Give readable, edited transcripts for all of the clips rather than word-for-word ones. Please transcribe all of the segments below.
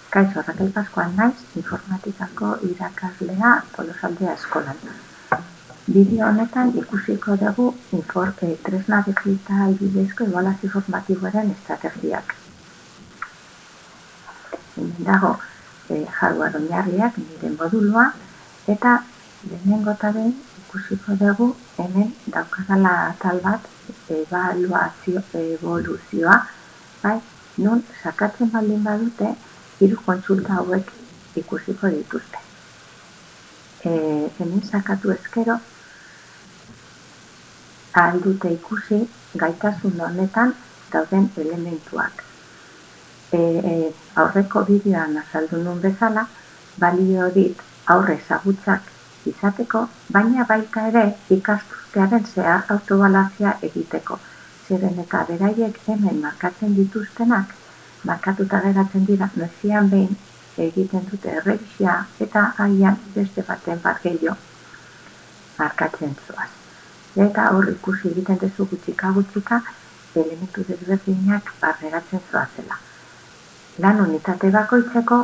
Kaixo, Raquel Pascual naiz, informatikako irakaslea Tolosaldea eskolan. Bideo honetan ikusiko dugu tresna digital bidezko ebaluazio formatiboaren estrategiak. Hemen dago hardware oinarriak, nire modulua, eta lehenengo eta behin ikusiko dugu hemen daukadala atal bat evoluzioa, bai, nun sakatzen baldin badute, 3 kontsulta hauek ikusiko dituzte. Hemen sakatu ezkero, ahal dute ikusi gaitasun honetan dauden elementuak. Aurreko bideoan azaldu nun bezala, balio dit aurre ezagutzak izateko, baina baita ere ikasturtearen zehar autobalazia egiteko. Zeren eta beraiek hemen markatzen dituztenak, markatuta geratzen dira, noizian behin egiten dute errebisia eta agian beste baten bat gehiago markatzen zoaz. Eta hor ikusi egiten duzu gutxika elementu desberdinak barneratzen zoazela. Lan unitate bakoitzeko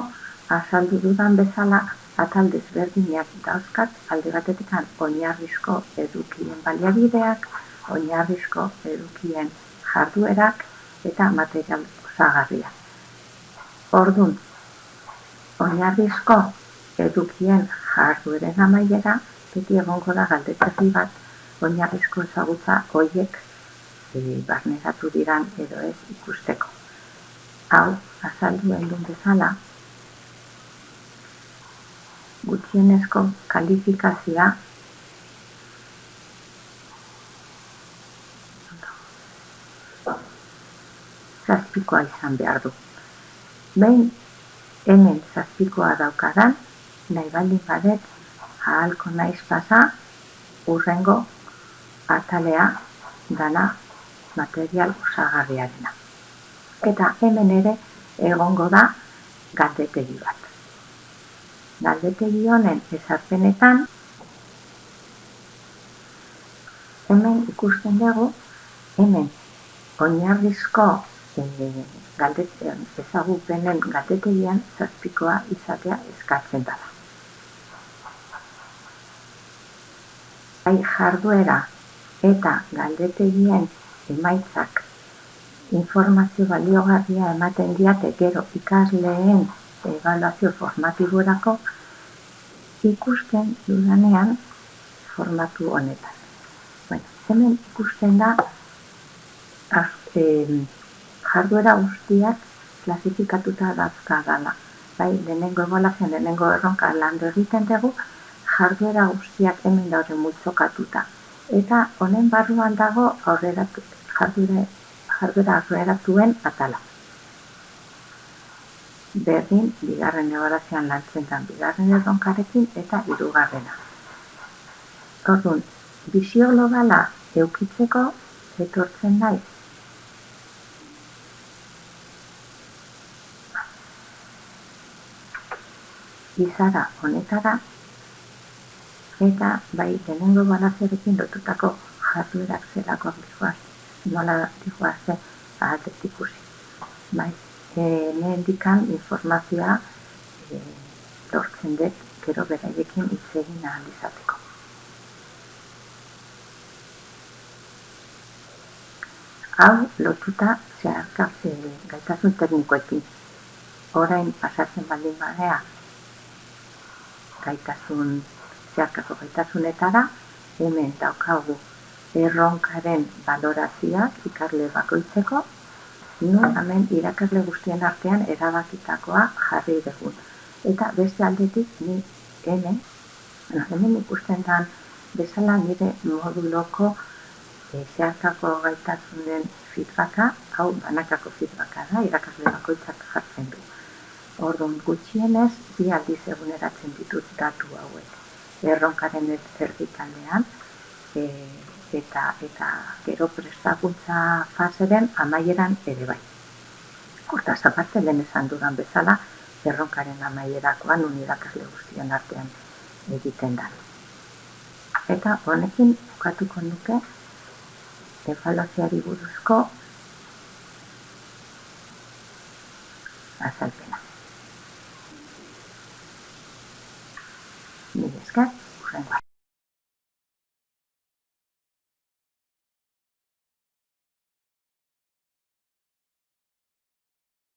azaldu dudan bezala atal desberdinak dauzkat, alde batetik oinarrizko edukien baliabideak, oinarrizko edukien jarduerak eta material osagarria. Orduan, oinarrizko edukien jardueren amaiera, beti egongo da galdeterri bat, oinarrizko ezagutza horiek barneratu diran edo ez ikusteko. Hau, azalduen duen bezala, gutxienezko kalifikazioa zazpikoa izan behar du. Behin hemen zazpikoa daukadan, nahi baldin badet, ahalko naiz pasa, hurrengo atalea dana material osagarriarena. Eta hemen ere egongo da galdetegi bat. Galdetegi honen ezarpenetan, hemen ikusten dugu, hemen oinarrizko ezagupenen galdetegian zazpikoa izatea eskatzen dela. Bai jarduera eta galdetegien emaitzak informazio baliogarria ematen diate gero ikasleen ebaluazio formatiborako ikusten dudanean formatu honetan. Hemen ikusten da jarduera guztiak klasifikatuta dauzkadala. Bai, lehenengo ebaluazioan, lehenengo erronka landu egiten dugu, jarduera guztiak hemen daude multzokatuta. Eta honen barruan dago jarduera aurreratuen atala. Berdin, bigarren ebaluazioan lantzen den bigarren erronkarekin eta hirugarrena. Orduan, bisio globala edukitzeko etortzen naiz. Izara honetara, eta bai lehenengo ebaluazioarekin lotutako jarduerak zelakoak dihoaz, nola dihoazen ahaldet ikusi. Bai, hemendikan informazioa lortzen dut gero beraiekin hitz egin ahal izateko. Hau lotuta gaitasun teknikoekin. Orain pasatzen baldin badea zeharkako gaitasunetara, hemen daukagu erronkaren balorazioak ikasle bakoitzeko, nun hemen irakasle guztien artean erabakitakoa jarri dugun. Eta beste aldetik ni hemen ikusten den bezala nire moduloko zeharkako gaitasunen feedbacka, hau banakako feedbacka da, irakasle bakoitzak jartzen du. Orduan gutxienez, 2 aldiz eguneratzen ditut datu hauek. Erronkaren erdikaldean, eta gero prestakuntza faseren amaieran ere bai. Hortaz aparte, lehen esan dudan bezala, erronkaren amaierakoan irakasle guztien artean egiten da. Eta honekin bukatuko nuke ebaluazioari buruzko azalpena. hurrengoan.